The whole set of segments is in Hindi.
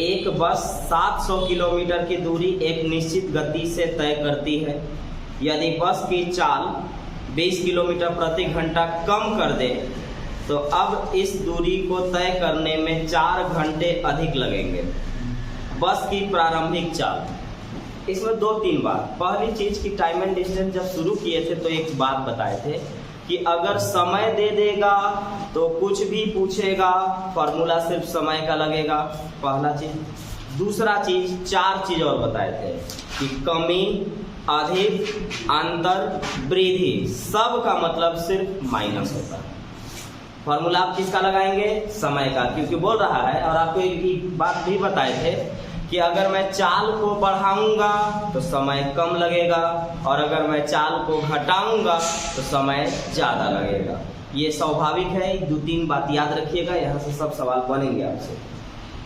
एक बस 700 किलोमीटर की दूरी एक निश्चित गति से तय करती है। यदि बस की चाल 20 किलोमीटर प्रति घंटा कम कर दे तो अब इस दूरी को तय करने में 4 घंटे अधिक लगेंगे। बस की प्रारंभिक चाल, इसमें 2-3 बात। पहली चीज कि टाइम एंड डिस्टेंस जब शुरू किए थे तो एक बात बताए थे कि अगर समय दे देगा तो कुछ भी पूछेगा, फॉर्मूला सिर्फ समय का लगेगा, पहला चीज। दूसरा चीज, 4 चीज और बताए थे कि कमी, अधिक, अंतर, वृद्धि, सब का मतलब सिर्फ माइनस होता है। फॉर्मूला आप किसका लगाएंगे? समय का, क्योंकि बोल रहा है। और आपको एक बात भी बताए थे कि अगर मैं चाल को बढ़ाऊंगा तो समय कम लगेगा और अगर मैं चाल को घटाऊंगा तो समय ज़्यादा लगेगा। ये स्वाभाविक है। 2-3 बात याद रखिएगा, यहाँ से सब सवाल बनेंगे आपसे।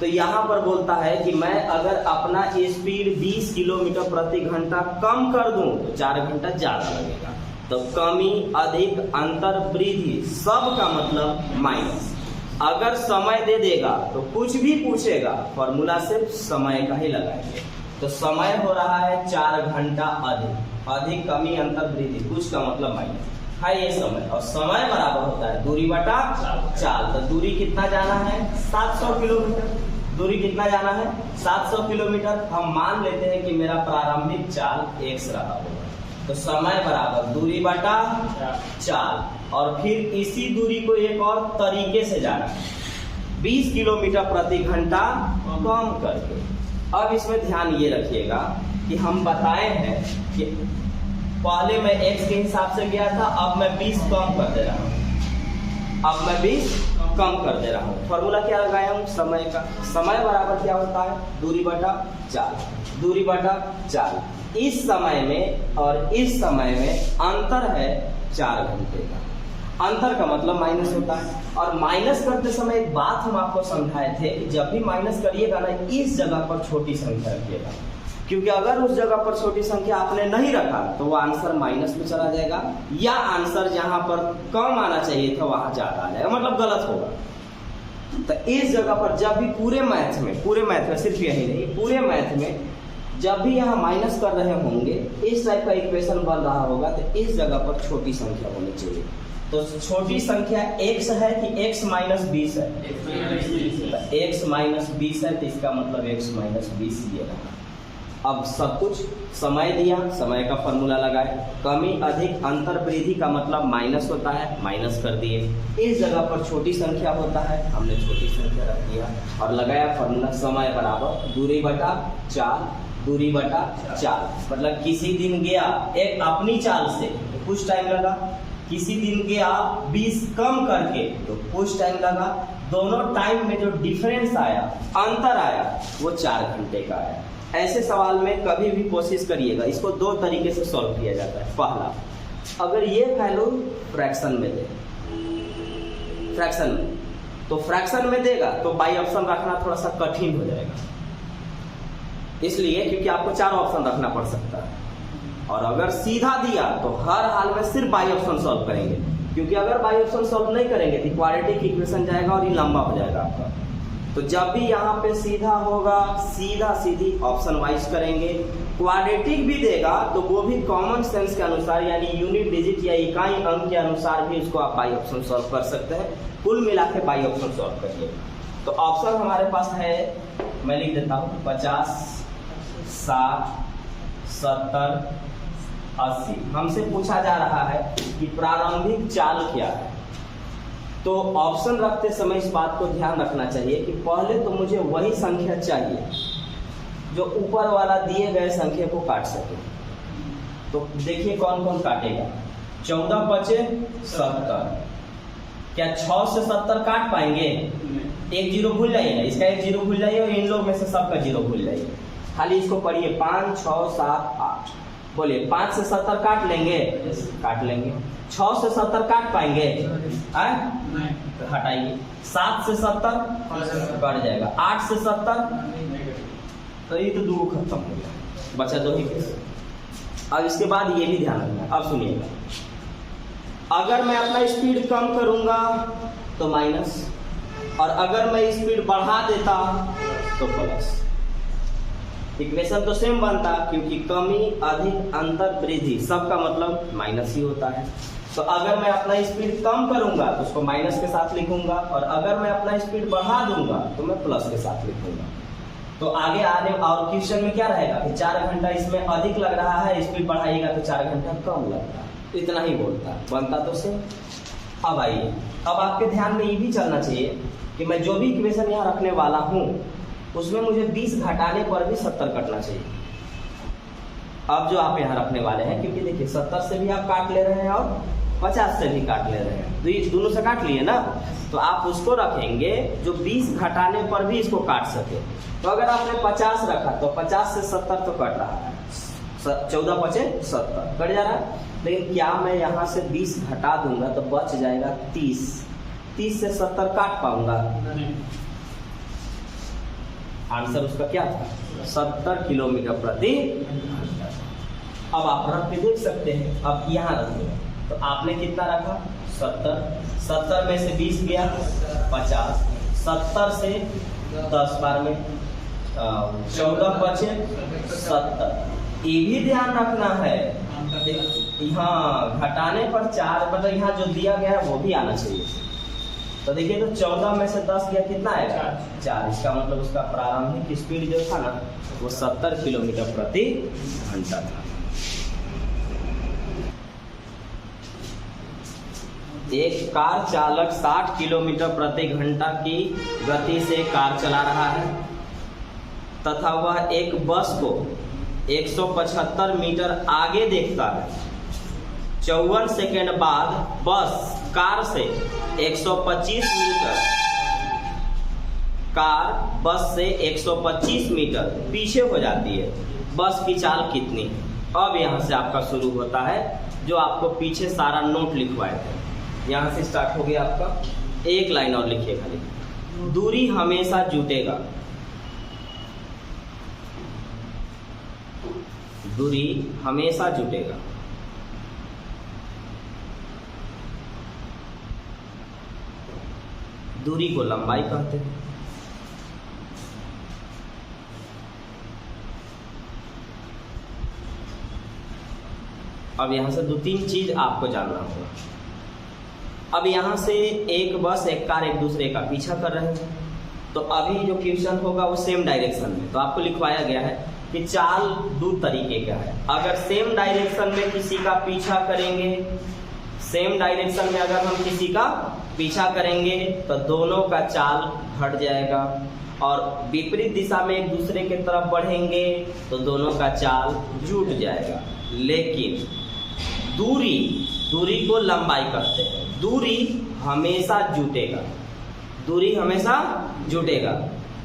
तो यहाँ पर बोलता है कि मैं अगर अपना स्पीड 20 किलोमीटर प्रति घंटा कम कर दूं तो 4 घंटा ज़्यादा लगेगा। तो कमी, अधिक, अंतर, वृद्धि, सब का मतलब माइनस। अगर समय दे देगा तो कुछ भी पूछेगा, फॉर्मूला सिर्फ समय का ही लगाएंगे। तो समय हो रहा है 4 घंटा अधिक। अधिक, कमी, अंतर, वृद्धि, कुछ का मतलब माइनस है ये समय। और समय बराबर होता है दूरी बटा चाल। तो दूरी कितना जाना है? 700 किलोमीटर। दूरी कितना जाना है? 700 किलोमीटर। हम मान लेते हैं कि मेरा प्रारंभिक चाल x रहा होगा। तो समय बराबर दूरी बटा चाल। और फिर इसी दूरी को एक और तरीके से जाना है, 20 किलोमीटर प्रति घंटा कम करके। अब इसमें ध्यान ये रखिएगा कि हम बताए हैं कि पहले मैं x के हिसाब से गया था, अब मैं 20 कम कर दे रहा हूँ। अब मैं 20 कम कर दे रहा हूँ। फॉर्मूला क्या लगाया हूँ? समय का। समय बराबर क्या होता है? दूरी बटा चाल। दूरी बटा चाल। इस समय में और इस समय में अंतर है 4 घंटे का। अंतर का मतलब माइनस होता है। और माइनस करते समय एक बात हम आपको समझाए थे कि जब भी माइनस करिएगा ना, इस जगह पर छोटी संख्या रखिएगा, क्योंकि अगर उस जगह पर छोटी संख्या आपने नहीं रखा तो वो आंसर माइनस में चला जाएगा, या आंसर जहां पर कम आना चाहिए था वहां ज्यादा आ जाएगा, मतलब गलत होगा। तो इस जगह पर जब भी पूरे मैथ में सिर्फ यही नहीं, पूरे मैथ में जब भी यहाँ माइनस कर रहे होंगे, इस टाइप का इक्वेशन बन रहा होगा, तो इस जगह पर छोटी संख्या होनी चाहिए। तो छोटी संख्या x है कि x माइनस 20 है? x माइनस 20 है, तो इसका मतलब x माइनस 20 ये रहा। अब सब कुछ समय दिया, समय का फॉर्मूला लगाए। कमी, अधिक, अंतर, वृद्धि का मतलब माइनस होता है, माइनस कर दिए। इस जगह पर छोटी संख्या होता है, हमने छोटी संख्या रख दिया और लगाया फॉर्मूला समय बराबर दूरी बटा चाल। दूरी बटा चाल मतलब किसी दिन गया एक अपनी चाल से तो कुछ टाइम लगा, किसी दिन गया 20 कम करके तो कुछ टाइम लगा। दोनों टाइम में जो डिफरेंस आया, अंतर आया, वो 4 घंटे का आया। ऐसे सवाल में कभी भी कोशिश करिएगा, इसको 2 तरीके से सॉल्व किया जाता है। पहला, अगर ये वैल्यू फ्रैक्शन में दे, फ्रैक्शन में, तो फ्रैक्शन में देगा तो बाई ऑप्शन रखना थोड़ा सा कठिन हो जाएगा, इसलिए क्योंकि आपको 4 ऑप्शन रखना पड़ सकता है। और अगर सीधा दिया तो हर हाल में सिर्फ बाई ऑप्शन सॉल्व करेंगे, क्योंकि अगर बाई ऑप्शन सॉल्व नहीं करेंगे तो क्वाड्रेटिक इक्वेशन जाएगा और ये लंबा हो जाएगा आपका। तो जब भी यहाँ पे सीधा होगा, सीधा सीधी ऑप्शन वाइज करेंगे। क्वाड्रेटिक भी देगा तो वो भी कॉमन सेंस के अनुसार, यानी यूनिट डिजिट या इकाई अंक के अनुसार भी उसको आप बाई ऑप्शन सॉल्व कर सकते हैं। कुल मिला के बाई ऑप्शन सॉल्व करिए। तो ऑप्शन हमारे पास है, मैं लिख देता हूँ, 50, 60, 70, 80। हमसे पूछा जा रहा है कि प्रारंभिक चाल क्या है। तो ऑप्शन रखते समय इस बात को ध्यान रखना चाहिए कि पहले तो मुझे वही संख्या चाहिए जो ऊपर वाला दिए गए संख्या को काट सके। तो देखिए कौन कौन काटेगा। 14 बचे 70। क्या 6 से 70 काट पाएंगे? एक जीरो भूल जाइए ना, इसका एक जीरो भूल जाइए और इन लोग में से सबका जीरो भूल जाइए। खाली इसको पढ़िए, 5, 6, 7, 8। बोलिए 5 से 70 काट लेंगे? काट लेंगे। 6 से 70 काट पाएंगे? तो हटाइए। 7 से 70 कट जाएगा। 8 से 70 तो ये तो 2 खत्म हो गया, बचा 2 ही। अब इसके बाद ये भी ध्यान रखना। अब सुनिएगा, अगर मैं अपना स्पीड कम करूंगा तो माइनस, और अगर मैं स्पीड बढ़ा देता तो प्लस। इक्वेशन तो सेम बनता, क्योंकि कमी अधिक अंतर वृद्धि सबका मतलब माइनस ही होता है। तो अगर मैं अपना स्पीड कम करूंगा तो उसको माइनस के साथ लिखूंगा, और अगर मैं अपना स्पीड बढ़ा दूंगा तो मैं प्लस के साथ लिखूंगा। तो आगे आने और क्वेश्चन में क्या रहेगा कि 4 घंटा इसमें अधिक लग रहा है, स्पीड बढ़ाइएगा तो 4 घंटा कम लगता है। इतना ही बोलता, बनता तो सेम। अब आइए, अब आपके ध्यान में ये भी चलना चाहिए कि मैं जो भी इक्वेशन यहाँ रखने वाला हूँ उसमें मुझे 20 घटाने पर भी 70 कटना चाहिए। अब जो आप यहाँ रखने वाले हैं, क्योंकि देखिए 70 से भी आप काट ले रहे हैं और 50 से भी काट ले रहे हैं, तो ये दोनों से काट लिए ना, तो आप उसको रखेंगे जो 20 घटाने पर भी इसको काट सके। तो अगर आपने 50 रखा तो 50 से 70 तो कट रहा है, 14 पचे 70 कट जा रहा है। लेकिन क्या मैं यहाँ से 20 घटा दूंगा तो बच जाएगा 30। 30 से 70 काट पाऊंगा? आंसर उसका क्या था? 70 किलोमीटर प्रति घंटा। अब आप रख के देख सकते हैं। अब यहाँ रखिए, तो आपने कितना रखा? 70। 70 में से 20 गया 50। 70 से 10 बार में 14 बचे 70। ये भी ध्यान रखना है, यहाँ घटाने पर 4, मतलब यहाँ जो दिया गया है वो भी आना चाहिए। तो देखिए, तो 14 में से 10 गया, कितना आएगा? 4। इसका मतलब उसका प्रारंभिक स्पीड जो था ना वो 70 किलोमीटर प्रति घंटा था। एक कार चालक 60 किलोमीटर प्रति घंटा की गति से कार चला रहा है तथा वह एक बस को 175 मीटर आगे देखता है। 54 सेकेंड बाद बस कार से 125 मीटर कार बस से 125 मीटर पीछे हो जाती है। बस की चाल कितनी है? अब यहाँ से आपका शुरू होता है जो आपको पीछे सारा नोट लिखवाए थे। यहाँ से स्टार्ट हो गया आपका। एक लाइन और लिखिए खाली, दूरी हमेशा जुटेगा। दूरी हमेशा जुटेगा। दूरी को लंबाई कहते हैं। अब यहां से 2-3 चीज आपको जानना होगा। अब यहां से एक बस एक कार एक दूसरे का पीछा कर रहे हैं, तो अभी जो क्वेश्चन होगा वो सेम डायरेक्शन में, तो आपको लिखवाया गया है कि चाल 2 तरीके का है। अगर सेम डायरेक्शन में किसी का पीछा करेंगे, सेम डायरेक्शन में अगर हम किसी का पीछा करेंगे तो दोनों का चाल घट जाएगा, और विपरीत दिशा में एक दूसरे के तरफ बढ़ेंगे तो दोनों का चाल जुट जाएगा। लेकिन दूरी को लंबाई कहते हैं। दूरी हमेशा जुटेगा। दूरी हमेशा जुटेगा,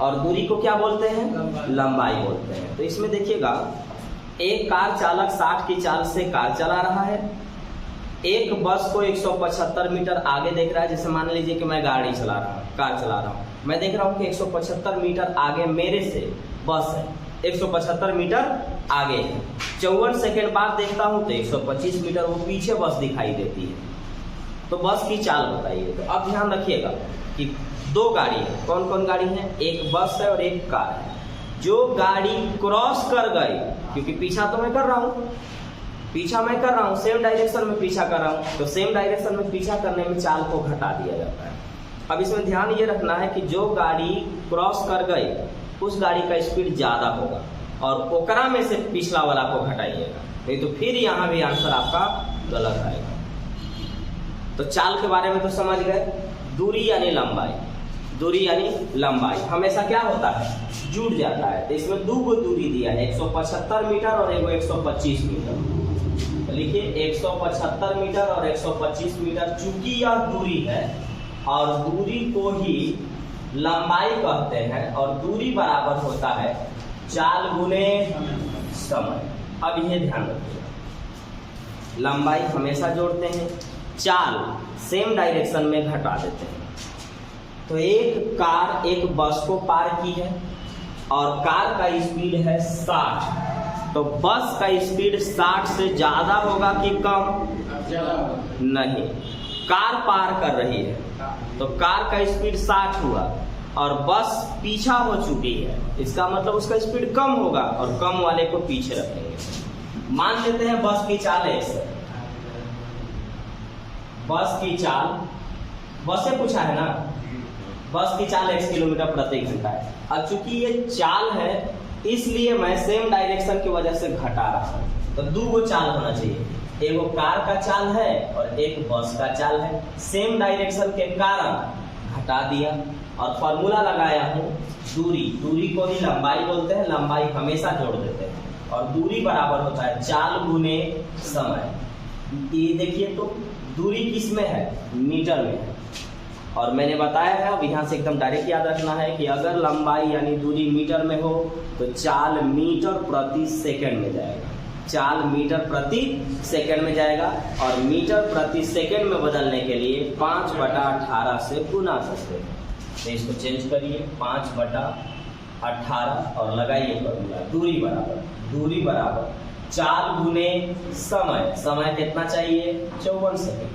और दूरी को क्या बोलते हैं? लंबाई बोलते हैं। तो इसमें देखिएगा, एक कार चालक 60 की चाल से कार चला रहा है। एक बस को 175 मीटर आगे देख रहा है। जैसे मान लीजिए कि मैं कार चला रहा हूँ, मैं देख रहा हूँ कि 175 मीटर आगे मेरे से बस है, 175 मीटर आगे है। 54 सेकेंड बाद देखता हूँ तो 125 मीटर वो पीछे बस दिखाई देती है। तो बस की चाल बताइए। तो अब ध्यान रखिएगा कि 2 गाड़ी है। कौन कौन गाड़ी है? एक बस है और एक कार है। जो गाड़ी क्रॉस कर गई, क्योंकि पीछा तो मैं कर रहा हूँ, सेम डायरेक्शन में पीछा कर रहा हूँ, तो सेम डायरेक्शन में पीछा करने में चाल को घटा दिया जाता है। अब इसमें ध्यान ये रखना है कि जो गाड़ी क्रॉस कर गई उस गाड़ी का स्पीड ज्यादा होगा, और ओकरा में से पिछला वाला को घटाइएगा, नहीं तो फिर यहाँ भी आंसर आपका गलत आएगा। तो चाल के बारे में तो समझ गए। दूरी यानी लंबाई, दूरी यानी लंबाई हमेशा क्या होता है? जुट जाता है। तो इसमें 2 गो दूरी दिया है, 175 मीटर और 125 मीटर। तो लिखिए 175 मीटर और 125 मीटर। चूंकि यह दूरी है और दूरी को ही लंबाई कहते हैं, और दूरी बराबर होता है चाल गुने समय। अब यह ध्यान रखिएगा, लंबाई हमेशा जोड़ते हैं, चाल सेम डायरेक्शन में घटा देते हैं। तो एक कार एक बस को पार की है और कार का स्पीड है 60, तो बस का स्पीड 60 से ज्यादा होगा कि कम? नहीं, कार पार कर रही है तो कार का स्पीड 60 हुआ और बस पीछा हो चुकी है, इसका मतलब उसका स्पीड कम होगा और कम वाले को पीछे रखेंगे। मान लेते हैं बस की चाल है इससे, बस की चाल, बस से पूछा है ना, बस की चाल x किलोमीटर प्रति घंटा है। अब चूंकि ये चाल है इसलिए मैं सेम डायरेक्शन की वजह से घटा रहा हूं। तो दो गो चाल होना चाहिए, एक वो कार का चाल है और एक बस का चाल है। सेम डायरेक्शन के कारण घटा दिया और फॉर्मूला लगाया हूं दूरी, दूरी को ही लंबाई बोलते हैं, लंबाई हमेशा जोड़ देते हैं और दूरी बराबर होता है चाल गुने समय। ये देखिए तो दूरी किस में है, मीटर में है और मैंने बताया है, अब यहाँ से एकदम डायरेक्ट याद रखना है कि अगर लंबाई यानी दूरी मीटर में हो तो चाल मीटर प्रति सेकंड में जाएगा, चाल मीटर प्रति सेकंड में जाएगा और मीटर प्रति सेकंड में बदलने के लिए 5/18 से गुना सकते हैं। तो इसको चेंज करिए 5/18 और लगाइए फॉर्मूला, दूरी बराबर चाल गुने समय। समय कितना चाहिए, 54 सेकंड।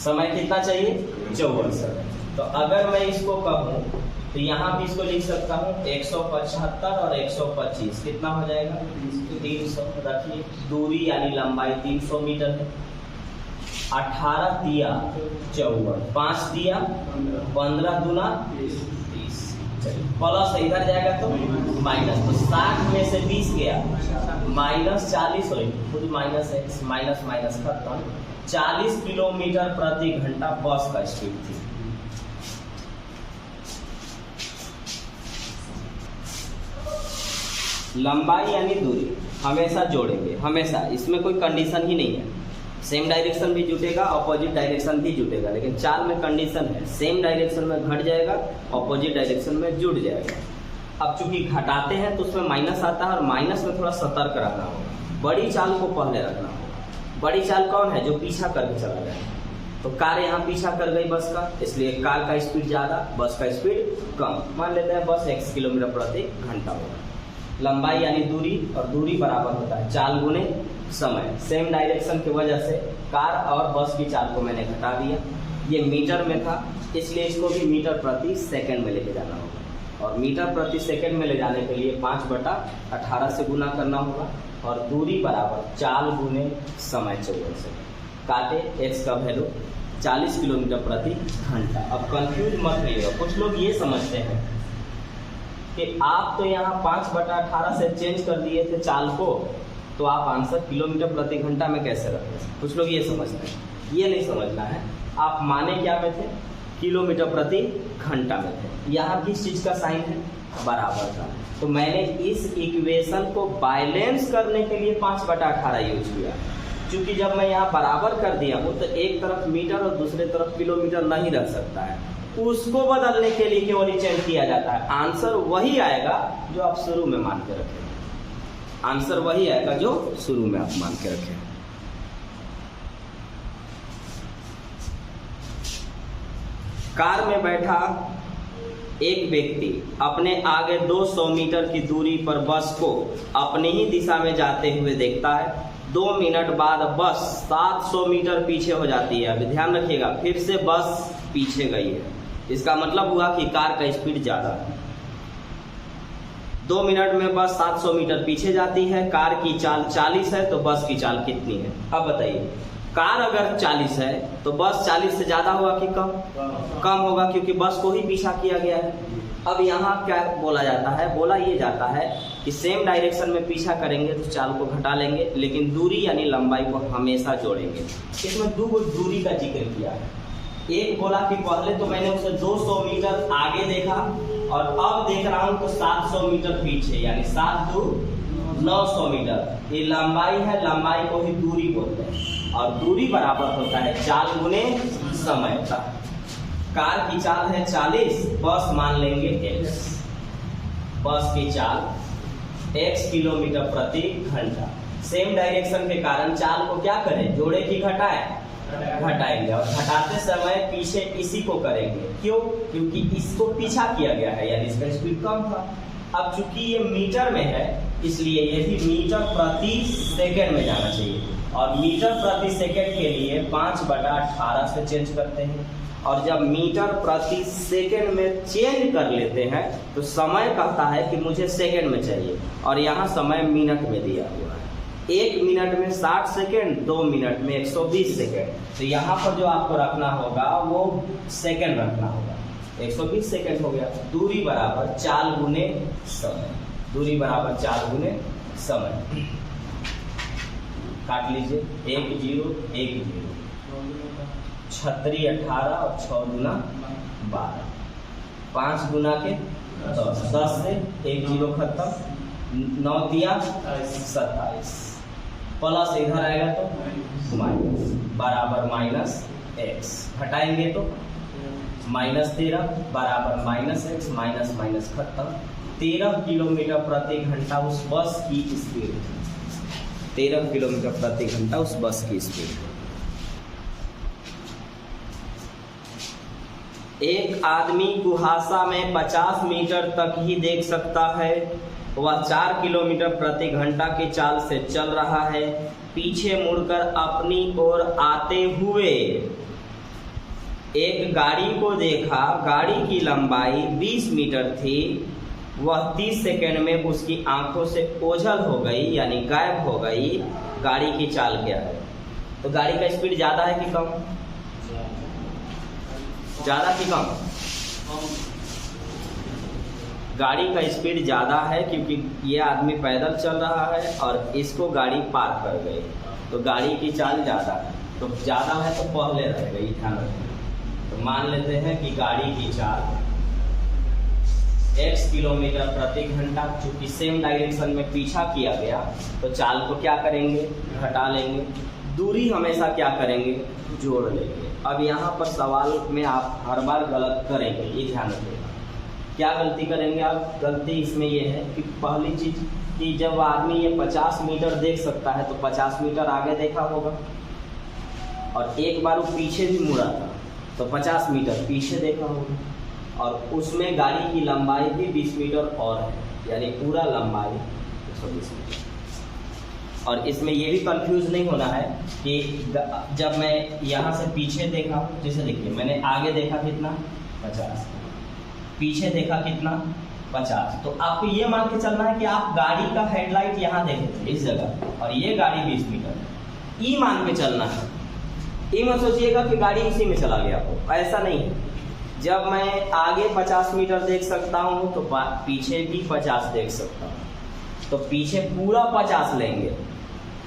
समय कितना चाहिए, 54 सेकंड। तो अगर मैं इसको कहूँ तो यहाँ भी इसको लिख सकता हूँ 175 और 125 कितना हो जाएगा, 300 रखिए। दूरी यानी लंबाई 300 मीटर है। 18 दिया 54, 5 दिया 15 दूना 30, प्लस इधर जाएगा तो माइनस, तो 60 में से 20 गया -40 हो, खुद माइनस है, माइनस माइनस खत्म। 40 किलोमीटर प्रति घंटा बस का स्पीड थी। लंबाई यानी दूरी हमेशा जोड़ेंगे, हमेशा, इसमें कोई कंडीशन ही नहीं है। सेम डायरेक्शन भी जुटेगा, अपोजिट डायरेक्शन भी जुटेगा, लेकिन चाल में कंडीशन है, सेम डायरेक्शन में घट जाएगा, अपोजिट डायरेक्शन में जुट जाएगा। अब चूंकि घटाते हैं तो उसमें माइनस आता है और माइनस में थोड़ा सतर्क रहना होगा, बड़ी चाल को पहले रखना होगा। बड़ी चाल कौन है, जो पीछा करके चला जाए। तो कार यहाँ पीछा कर गई बस का, इसलिए कार का स्पीड ज़्यादा, बस का स्पीड कम। मान लेते हैं बस x किलोमीटर प्रति घंटा होगा। लंबाई यानी दूरी और दूरी बराबर होता है चाल गुने समय। सेम डायरेक्शन की वजह से कार और बस की चाल को मैंने घटा दिया। ये मीटर में था इसलिए इसको भी मीटर प्रति सेकंड में लेके जाना होगा और मीटर प्रति सेकंड में ले जाने के लिए 5/18 से गुना करना होगा और दूरी बराबर चाल गुने समय 54 से। काटे x का वैल्यू 40 किलोमीटर प्रति घंटा। अब कंफ्यूज मत रहिएगा, कुछ लोग ये समझते हैं कि आप तो यहाँ 5/18 से चेंज कर दिए थे चाल को, तो आप आंसर किलोमीटर प्रति घंटा में कैसे रखते हैं। कुछ लोग ये समझते हैं, ये नहीं समझना है। आप माने क्या में थे, किलोमीटर प्रति घंटा में थे। यहाँ किस चीज़ का साइन है, बराबर का। तो मैंने इस इक्वेशन को बैलेंस करने के लिए 5/18 यूज किया। क्योंकि जब मैं यहाँ बराबर कर दिया हूँ तो एक तरफ मीटर और दूसरे तरफ किलोमीटर नहीं रख सकता है, उसको बदलने के लिए केवल चेंज किया जाता है। आंसर वही आएगा जो आप शुरू में मान के रखें, आंसर वही आएगा जो शुरू में आप मान के रखें। कार में बैठा एक व्यक्ति अपने आगे 200 मीटर की दूरी पर बस को अपनी ही दिशा में जाते हुए देखता है। 2 मिनट बाद बस 700 मीटर पीछे हो जाती है। अभी ध्यान रखिएगा, फिर से बस पीछे गई है, इसका मतलब हुआ कि कार का स्पीड ज़्यादा है। 2 मिनट में बस 700 मीटर पीछे जाती है, कार की चाल 40 है, तो बस की चाल कितनी है। अब बताइए, कार अगर 40 है तो बस 40 से ज़्यादा होगा कि कम, कम होगा, क्योंकि बस को ही पीछा किया गया है। अब यहाँ क्या बोला जाता है, बोला ये जाता है कि सेम डायरेक्शन में पीछा करेंगे तो चाल को घटा लेंगे, लेकिन दूरी यानी लंबाई को हमेशा जोड़ेंगे। इसमें दो दूरी का जिक्र किया है। एक बोला कि पहले तो मैंने उसे 200 मीटर आगे देखा और अब देख रहा हूं तो 700 मीटर पीछे, यानी 7 दूर 900 मीटर। ये लंबाई है, लंबाई को ही दूरी बोलते हैं और दूरी बराबर होता है चाल गुने समय का। कार की चाल है 40, बस मान लेंगे x। बस की चाल x किलोमीटर प्रति घंटा। सेम डायरेक्शन के कारण चाल को क्या करें, जोड़े कि घटाएं, घटाएंगे और घटाते समय पीछे इसी को करेंगे। क्यों, क्योंकि इसको पीछा किया गया है, यानी इसका स्पीड कम था। अब चूंकि ये मीटर में है इसलिए ये भी मीटर प्रति सेकंड में जाना चाहिए और मीटर प्रति सेकंड के लिए 5/18 से चेंज करते हैं और जब मीटर प्रति सेकंड में चेंज कर लेते हैं तो समय कहता है कि मुझे सेकंड में चाहिए, और यहाँ समय मिनट में दिया हुआ है। 1 मिनट में 60 सेकंड, 2 मिनट में 120 सेकंड। तो यहाँ पर जो आपको रखना होगा वो सेकंड रखना होगा। 120 सेकंड हो गया। दूरी बराबर चाल गुने समय, दूरी बराबर चाल गुने समय। काट लीजिए, 1 0 1 0, 36 18 और 6 गुना 12, 5 गुना के 10, 10 से 1 0 खत्म, 9 दिया 27, प्लस इधर आएगा तो माइनस, बराबर माइनस एक्स, हटाएंगे तो -13 बराबर माइनस एक्स, माइनस माइनस खत्म। 13 किलोमीटर प्रति घंटा उस बस की स्पीड, 13 किलोमीटर प्रति घंटा उस बस की स्पीड। एक आदमी कुहासा में 50 मीटर तक ही देख सकता है। वह 4 किलोमीटर प्रति घंटा की चाल से चल रहा है। पीछे मुड़कर अपनी ओर आते हुए एक गाड़ी को देखा। गाड़ी की लंबाई 20 मीटर थी। वह 30 सेकंड में उसकी आंखों से ओझल हो गई, यानी गायब हो गई। गाड़ी की चाल क्या है? तो गाड़ी का स्पीड ज़्यादा है कि कम? ज़्यादा कि कम? गाड़ी का स्पीड ज़्यादा है, क्योंकि ये आदमी पैदल चल रहा है और इसको गाड़ी पार कर गई, तो गाड़ी की चाल ज़्यादा है। तो ज़्यादा है तो पहले रहेगा, ये ध्यान रखें। तो मान लेते हैं कि गाड़ी की चाल x किलोमीटर प्रति घंटा, चूँकि सेम डायरेक्शन में पीछा किया गया तो चाल को क्या करेंगे? घटा लेंगे। दूरी हमेशा क्या करेंगे? जोड़ लेंगे। अब यहाँ पर सवाल में आप हर बार गलत करेंगे, ये ध्यान रखिएगा। क्या गलती करेंगे आप? गलती इसमें ये है कि पहली चीज़ कि जब आदमी ये 50 मीटर देख सकता है तो 50 मीटर आगे देखा होगा, और एक बार वो पीछे भी मुड़ा था तो 50 मीटर पीछे देखा होगा, और उसमें गाड़ी की लंबाई भी 20 मीटर और है, यानी पूरा लंबाई 120 मीटर। और इसमें ये भी कंफ्यूज नहीं होना है कि जब मैं यहाँ से पीछे देखा, जैसे देखिए मैंने आगे देखा कितना 50, पीछे देखा कितना 50, तो आपको ये मान के चलना है कि आप गाड़ी का हेडलाइट यहाँ देखे थे इस जगह, और ये गाड़ी 20 मीटर, ई मान के चलना है। ये मत सोचिएगा कि गाड़ी इसी में चला गया हो, ऐसा नहीं है। जब मैं आगे 50 मीटर देख सकता हूँ तो पीछे भी 50 देख सकता हूँ, तो पीछे पूरा 50 लेंगे,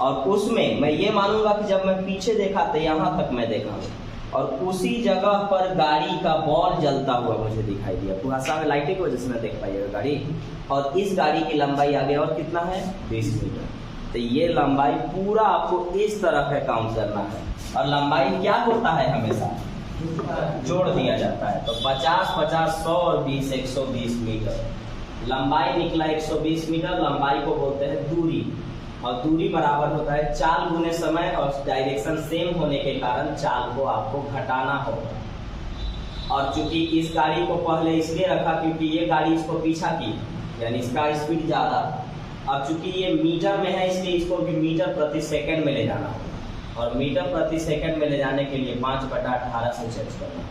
और उसमें मैं ये मानूंगा कि जब मैं पीछे देखा तो यहाँ तक मैं देखा हूँ, और उसी जगह पर गाड़ी का बॉल जलता हुआ मुझे दिखाई दिया। कुहासा में लाइटें की वजह से मैं देख पाइएगा गाड़ी, और इस गाड़ी की लंबाई आगे और कितना है? 20 मीटर। तो ये लंबाई पूरा आपको इस तरह है काउंट करना है, और लंबाई क्या होता है? हमेशा जोड़ दिया जाता है। तो 50 50 100 और 20 120 मीटर लंबाई निकला। 120 मीटर लंबाई को बोलते हैं दूरी, और दूरी बराबर होता है चाल गुने समय, और डायरेक्शन सेम होने के कारण चाल को आपको घटाना होगा। और चूंकि इस गाड़ी को पहले इसलिए रखा क्योंकि ये गाड़ी इसको पीछा की, यानी इसका स्पीड ज़्यादा। अब चूंकि ये मीटर में है इसलिए इसको भी मीटर प्रति सेकंड में ले जाना होगा, और मीटर प्रति सेकंड में ले जाने के लिए 5/18 से चेंज करना होगा।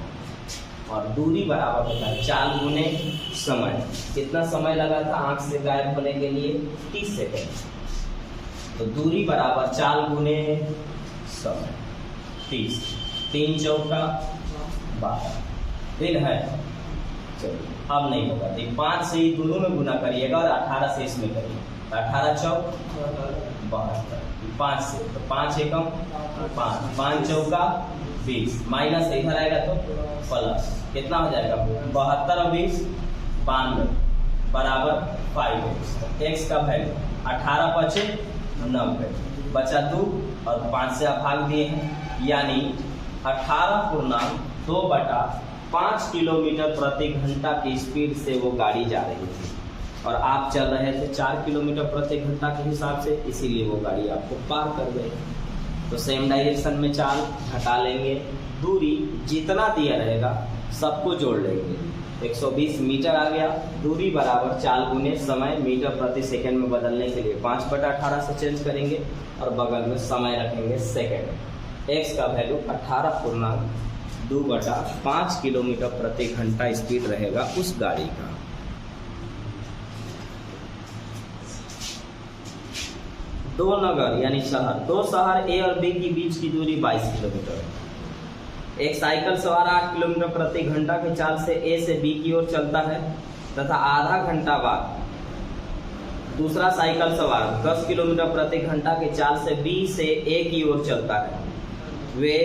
और दूरी बराबर होता है चाल गुने समय। कितना समय लगा था आँख से गायब होने के लिए? 30 सेकंड। तो दूरी बराबर चाल गुने समय, 30, 3 चौका 12 दिन है। चलिए अब नहीं होगा, तो 5 से ही दोनों में गुना करिएगा और 18 से इसमें करिए। 18 चौक 72, 5 से, तो 5 एकम 5, 5 चौका 20, माइनस इधर आएगा तो प्लस, कितना हो जाएगा? 72 और 20 92 बराबर 5x। x का वैल्यू 18 बचे 90, बचा 2 और 5 से आप भाग दिए हैं, यानी 18.2/5 किलोमीटर प्रति घंटा की स्पीड से वो गाड़ी जा रही थी, और आप चल रहे थे 4 किलोमीटर प्रति घंटा के हिसाब से, इसीलिए वो गाड़ी आपको पार कर गई। तो सेम डायरेक्शन में चाल घटा लेंगे, दूरी जितना दिया रहेगा सबको जोड़ लेंगे। 120 मीटर आ गया, दूरी बराबर चाल गुने समय, मीटर प्रति सेकंड में बदलने के लिए 5/18 से चेंज करेंगे, और बगल में समय रखेंगे सेकंड। x का वैल्यू 18.2 2/5 किलोमीटर प्रति घंटा स्पीड रहेगा उस गाड़ी का। दो नगर यानी शहर, दो शहर ए और बी के बीच की दूरी 22 किलोमीटर है। एक साइकिल सवार 8 किलोमीटर प्रति घंटा की चाल से ए से बी की ओर चलता है तथा आधा घंटा बाद दूसरा साइकिल सवार 10 किलोमीटर प्रति घंटा की चाल से बी से ए की ओर चलता है। वे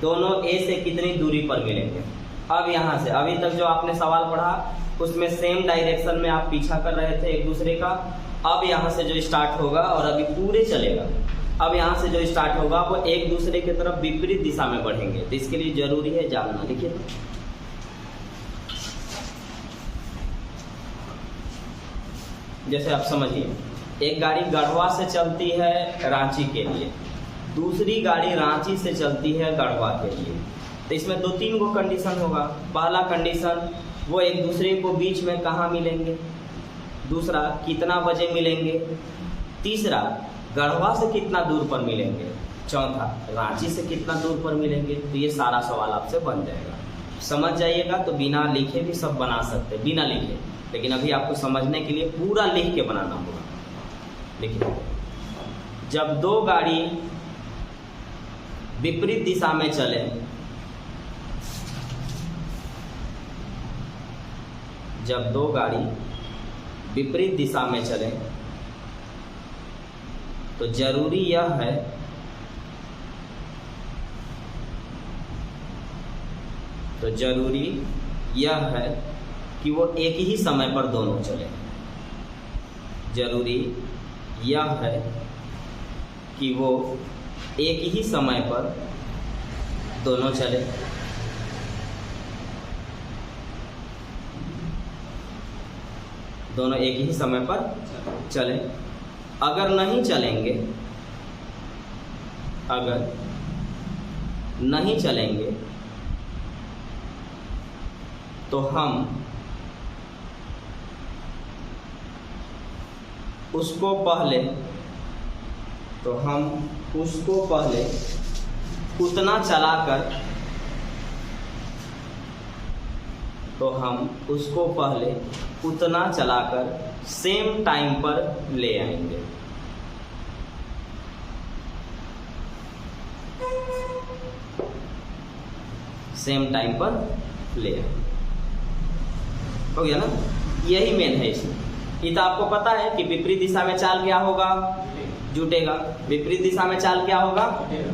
दोनों ए से कितनी दूरी पर मिलेंगे? अब यहाँ से अभी तक जो आपने सवाल पढ़ा उसमें सेम डायरेक्शन में आप पीछा कर रहे थे एक दूसरे का। अब यहाँ से जो स्टार्ट होगा और अभी पूरे चलेगा, अब यहाँ से जो स्टार्ट होगा वो एक दूसरे की तरफ विपरीत दिशा में बढ़ेंगे। तो इसके लिए जरूरी है जानना। देखिए जैसे आप समझिए, एक गाड़ी गढ़वा से चलती है रांची के लिए, दूसरी गाड़ी रांची से चलती है गढ़वा के लिए। तो इसमें 2-3 गो कंडीशन होगा। पहला कंडीशन, वो एक दूसरे को बीच में कहाँ मिलेंगे। दूसरा, कितना बजे मिलेंगे। तीसरा, गढ़वा से कितना दूर पर मिलेंगे। चौथा, रांची से कितना दूर पर मिलेंगे। तो ये सारा सवाल आपसे बन जाएगा। समझ जाइएगा तो बिना लिखे भी सब बना सकते हैं, बिना लिखे, लेकिन अभी आपको समझने के लिए पूरा लिख के बनाना होगा। देखिए, जब दो गाड़ी विपरीत दिशा में चले, जब दो गाड़ी विपरीत दिशा में चले तो जरूरी यह है कि वो एक ही समय पर दोनों चले। जरूरी यह है कि वो एक ही समय पर दोनों चले। दोनों एक ही समय पर चले। अगर नहीं चलेंगे, अगर नहीं चलेंगे तो हम उसको पहले उतना चलाकर सेम टाइम पर ले आएंगे। सेम टाइम पर ले आएंगे। हो गया ना? यही मेन है इसमें। ये तो आपको पता है कि विपरीत दिशा में चाल क्या होगा, जुटेगा। विपरीत दिशा में चाल क्या होगा,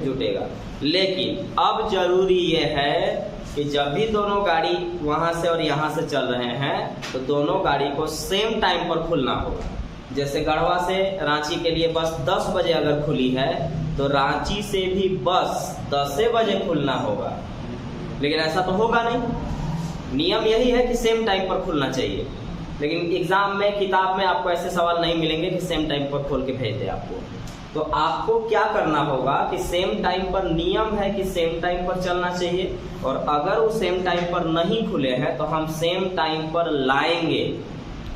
जुटेगा। लेकिन अब जरूरी ये है कि जब भी दोनों गाड़ी वहां से और यहाँ से चल रहे हैं तो दोनों गाड़ी को सेम टाइम पर खुलना होगा। जैसे गढ़वा से रांची के लिए बस 10 बजे अगर खुली है तो रांची से भी बस 10 बजे खुलना होगा। लेकिन ऐसा तो होगा नहीं। नियम यही है कि सेम टाइम पर खुलना चाहिए, लेकिन एग्जाम में, किताब में आपको ऐसे सवाल नहीं मिलेंगे कि सेम टाइम पर खोल के भेज दे आपको। तो आपको क्या करना होगा कि सेम टाइम पर, नियम है कि सेम टाइम पर चलना चाहिए, और अगर वो सेम टाइम पर नहीं खुले हैं तो हम सेम टाइम पर लाएंगे।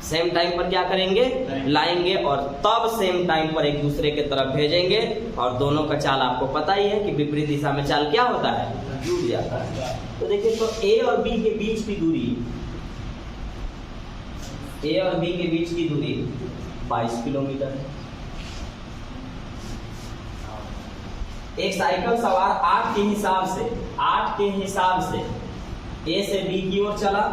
सेम टाइम पर क्या करेंगे, लाएंगे, और तब सेम टाइम पर एक दूसरे के तरफ भेजेंगे। और दोनों का चाल आपको पता ही है कि विपरीत दिशा में चाल क्या होता है, जुड़ जाता है। तो देखिए, तो ए और बी के बीच की दूरी, ए और बी के बीच की दूरी 22 किलोमीटर है। एक साइकिल सवार 8 के हिसाब से ए से बी की ओर चला,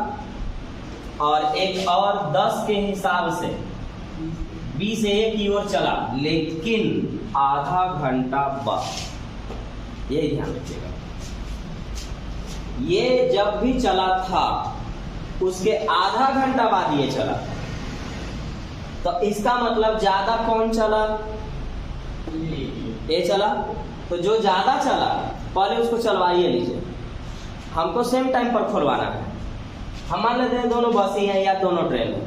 और एक और 10 के हिसाब से बी से ए की ओर चला, लेकिन आधा घंटा बाद। यही ध्यान रखिएगा, ये जब भी चला था उसके आधा घंटा बाद ये चला। तो इसका मतलब ज्यादा कौन चला, ए चला। तो जो ज्यादा चला पहले उसको चलवाइए लीजिए। हमको सेम टाइम पर खुलवाना है। हम मान लेते हैं दोनों बस ही हैं या दोनों ट्रेन है,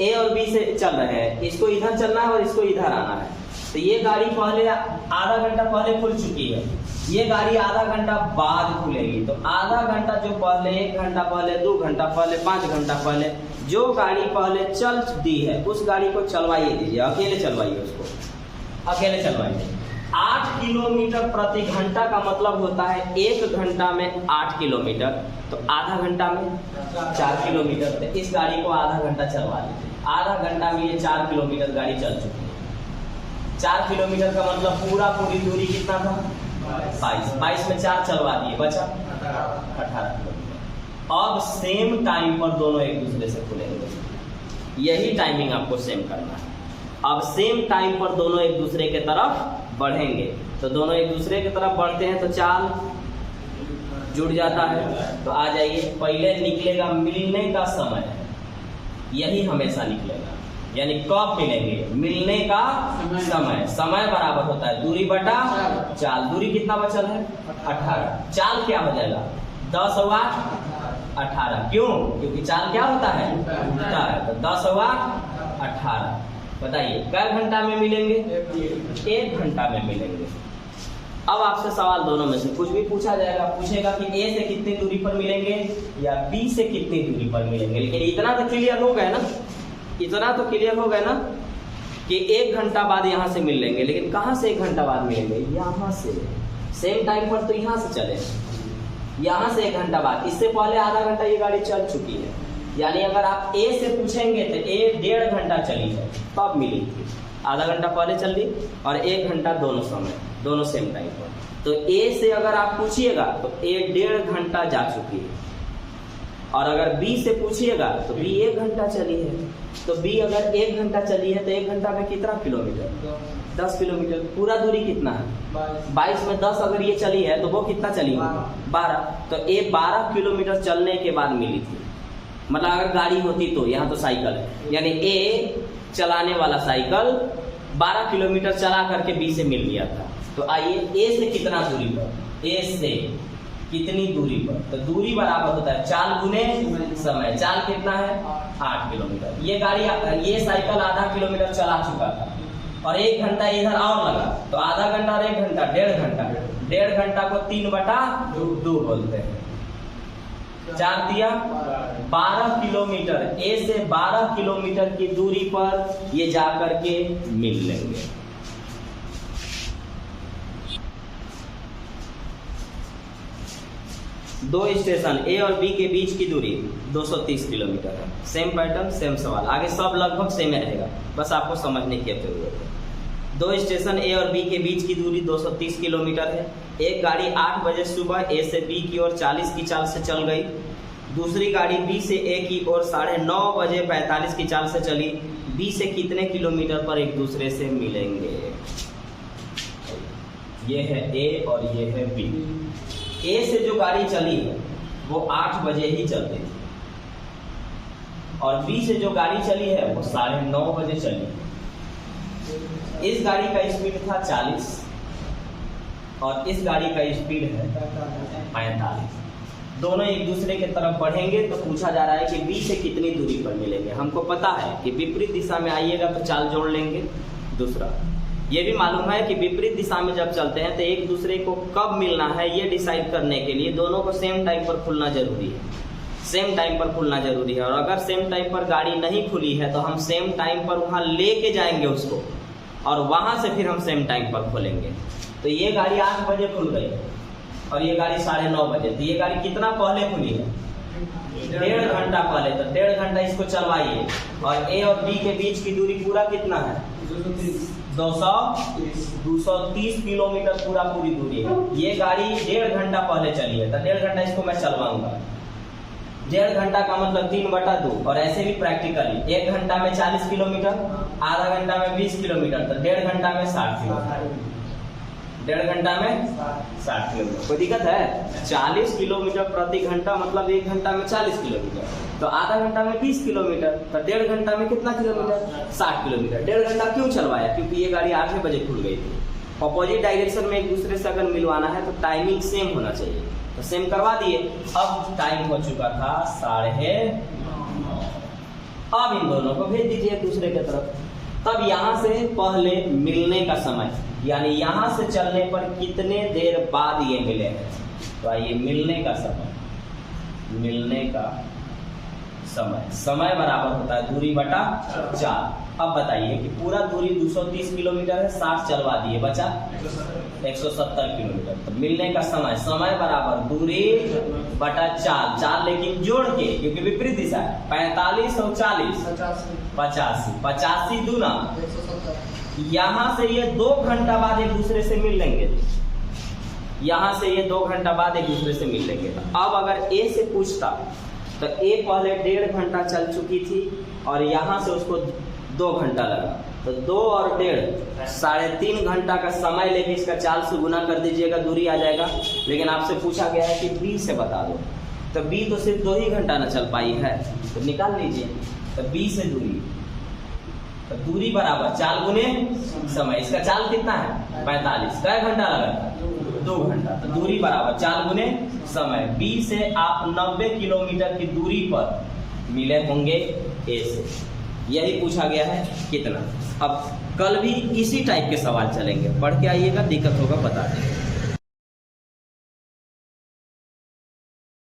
ए और बी से चल रहे हैं, इसको इधर चलना है और इसको इधर आना है। तो ये गाड़ी पहले आधा घंटा पहले खुल चुकी है, ये गाड़ी आधा घंटा बाद खुलेगी। तो आधा घंटा जो पहले, 1 घंटा पहले, 2 घंटा पहले, 5 घंटा पहले जो गाड़ी पहले चल दी है उस गाड़ी को चलवाइए दीजिए। अकेले चलवाइए, उसको अकेले चलवाइए। 8 किलोमीटर प्रति घंटा का मतलब होता है 1 घंटा में 8 किलोमीटर, तो आधा घंटा में 4 किलोमीटर। तो इस गाड़ी को आधा घंटा चलवा लीजिए, आधा घंटा में ये 4 किलोमीटर गाड़ी चल चुकी है। 4 किलोमीटर का मतलब पूरी दूरी कितना था? 22 में 4 चलवा दिए, बचा 18 किलोमीटर। अब सेम टाइम पर दोनों एक दूसरे से खुलेंगे, यही टाइमिंग आपको सेम करना है। अब सेम टाइम पर दोनों एक दूसरे के तरफ बढ़ेंगे, तो दोनों एक दूसरे की तरफ बढ़ते हैं तो चाल जुड़ जाता है। तो आ जाइए, पहले निकलेगा मिलने का समय, यही हमेशा निकलेगा, यानी कब मिलेंगे? मिलने का समय। समय बराबर होता है दूरी बटा चाल। दूरी कितना बचल है? 18। चाल क्या हो जाएगा? 10 और 8 18। क्यों? क्योंकि चाल क्या होता है? उल्टा है। तो 10 और 8 18। बताइए कै घंटा में मिलेंगे? 1 घंटा में मिलेंगे। अब आपसे सवाल दोनों में से कुछ भी पूछा जाएगा, पूछेगा कि ए से कितनी दूरी पर मिलेंगे या बी से कितनी दूरी पर मिलेंगे। लेकिन इतना तो क्लियर हो गया ना, इतना तो क्लियर हो गया ना कि 1 घंटा बाद यहाँ से मिल लेंगे। लेकिन कहाँ से 1 घंटा बाद मिलेंगे? यहाँ से। सेम टाइम पर तो यहाँ से चले, यहाँ से 1 घंटा बाद। इससे पहले आधा घंटा ये गाड़ी चल चुकी है, यानी अगर आप ए से पूछेंगे तो ए 1.5 घंटा चली है तब मिली थी। आधा घंटा पहले चल ली और 1 घंटा दोनों समय, दोनों सेम टाइम पर। तो ए से अगर आप पूछिएगा तो ए 1.5 घंटा जा चुकी है, और अगर बी से पूछिएगा तो बी 1 घंटा चली है। तो बी अगर 1 घंटा चली है तो 1 घंटा में कितना किलोमीटर? 10 किलोमीटर। पूरा दूरी कितना है? 22 में 10 अगर ये चली है तो वो कितना चली होगी? 12। तो ए 12 किलोमीटर चलने के बाद मिली थी। मतलब अगर गाड़ी होती तो, यहाँ तो साइकिल है, यानी ए चलाने वाला साइकिल 12 किलोमीटर चला करके बी से मिल गया था। तो आइए ए से कितना दूरी पर? ए से कितनी दूरी पर? तो दूरी बराबर होता है चाल गुने समय। चाल कितना है? 8 किलोमीटर। ये गाड़ी, ये साइकिल आधा किलोमीटर चला चुका था और 1 घंटा इधर और लगा, तो आधा घंटा और 1 घंटा 1.5 घंटा। 1.5 घंटा को 3/2 बोलते हैं। 4 दिया 12 किलोमीटर। ए से 12 किलोमीटर की दूरी पर ये जाकर के मिल लेंगे। दो स्टेशन ए और बी के बीच की दूरी 230 किलोमीटर है। सेम पैटर्न, सेम सवाल, आगे सब लगभग सेम रहेगा, बस आपको समझने की जरूरत है। 2 स्टेशन ए और बी के बीच की दूरी 230 किलोमीटर है। एक गाड़ी 8 बजे सुबह ए से बी की ओर 40 की चाल से चल गई। दूसरी गाड़ी बी से ए की ओर 9:30 बजे 45 की चाल से चली। बी से कितने किलोमीटर पर एक दूसरे से मिलेंगे? ये है ए और ये है बी। ए से जो गाड़ी चली है वो 8 बजे ही चलती थी, और बी से जो गाड़ी चली है वो 9:30 बजे चली। इस गाड़ी का स्पीड था 40 और इस गाड़ी का स्पीड है 45। दोनों एक दूसरे के तरफ बढ़ेंगे, तो पूछा जा रहा है कि बी से कितनी दूरी पर मिलेंगे। हमको पता है कि विपरीत दिशा में आइएगा तो चाल जोड़ लेंगे। दूसरा ये भी मालूम है कि विपरीत दिशा में जब चलते हैं तो एक दूसरे को कब मिलना है ये डिसाइड करने के लिए दोनों को सेम टाइम पर खुलना जरूरी है। सेम टाइम पर खुलना जरूरी है, और अगर सेम टाइम पर गाड़ी नहीं खुली है तो हम सेम टाइम पर वहाँ लेके जाएंगे उसको, और वहाँ से फिर हम सेम टाइम पर खोलेंगे। तो ये गाड़ी 8 बजे खुल गई और ये गाड़ी 9:30 बजे। तो ये गाड़ी कितना पहले खुली है? 1.5 घंटा पहले। तो 1.5 घंटा इसको चलवाइए, और ए और बी के बीच की दूरी पूरा कितना है? 230 किलोमीटर पूरी दूरी है। ये गाड़ी 1.5 घंटा पहले चली है, तो 1.5 घंटा इसको मैं चलवाऊंगा। 1.5 घंटा का मतलब 3/2, और ऐसे भी प्रैक्टिकली 1 घंटा में 40 किलोमीटर, आधा घंटा में 20 किलोमीटर, तो 1.5 घंटा में 60 किलोमीटर। 1.5 घंटा में 60 किलोमीटर। कोई दिक्कत है? 40 किलोमीटर प्रति घंटा मतलब 1 घंटा में 40 किलोमीटर, तो आधा घंटा में 20 किलोमीटर, तो 1.5 घंटा में कितना किलोमीटर? 60 किलोमीटर। 1.5 घंटा क्यों चलवाया? क्योंकि ये गाड़ी 8 बजे खुल गई थी। अपोजिट डायरेक्शन में एक दूसरे से अगर मिलवाना है तो टाइमिंग सेम होना चाहिए, तो सेम करवा दिए। अब टाइम हो चुका था 9:30। अब इन दोनों को भेज दीजिए एक दूसरे की तरफ। तब यहाँ से पहले मिलने का समय, यानी यहाँ से चलने पर कितने देर बाद ये मिले हैं। तो आइए मिलने का समय, मिलने का समय, समय बराबर होता है दूरी बटा चाल। अब बताइए कि पूरा दूरी 230 किलोमीटर है, 60 चलवा दिए, बचा 170 किलोमीटर। तो मिलने का समय, समय बराबर दूरी बटा चाल, चाल लेकिन जोड़ के क्योंकि विपरीत दिशा है, 45 और 40 85, 85 दूना, यहाँ से ये 2 घंटा बाद एक दूसरे से मिल लेंगे, यहाँ से ये 2 घंटा बाद एक दूसरे से मिल लेंगे। अब अगर ए से पूछता तो ए पहले 1.5 घंटा चल चुकी थी और यहाँ से उसको 2 घंटा लगा, तो 2 और 1.5 3.5 घंटा का समय लेके इसका चाल से गुना कर दीजिएगा, दूरी आ जाएगा। लेकिन आपसे पूछा गया है कि बी से बता दो, तो बी तो सिर्फ 2 ही घंटा न चल पाई है, तो निकाल लीजिए। तो बी से दूरी, तो दूरी बराबर चाल गुने समय, इसका चाल कितना है 45, कै घंटा लगा 2 घंटा, तो दूरी बराबर चाल गुने समय। बी से आप 90 किलोमीटर की दूरी पर मिले होंगे ए से, यही पूछा गया है कितना। अब कल भी इसी टाइप के सवाल चलेंगे, पढ़ के आइएगा, दिक्कत होगा बता देंगे।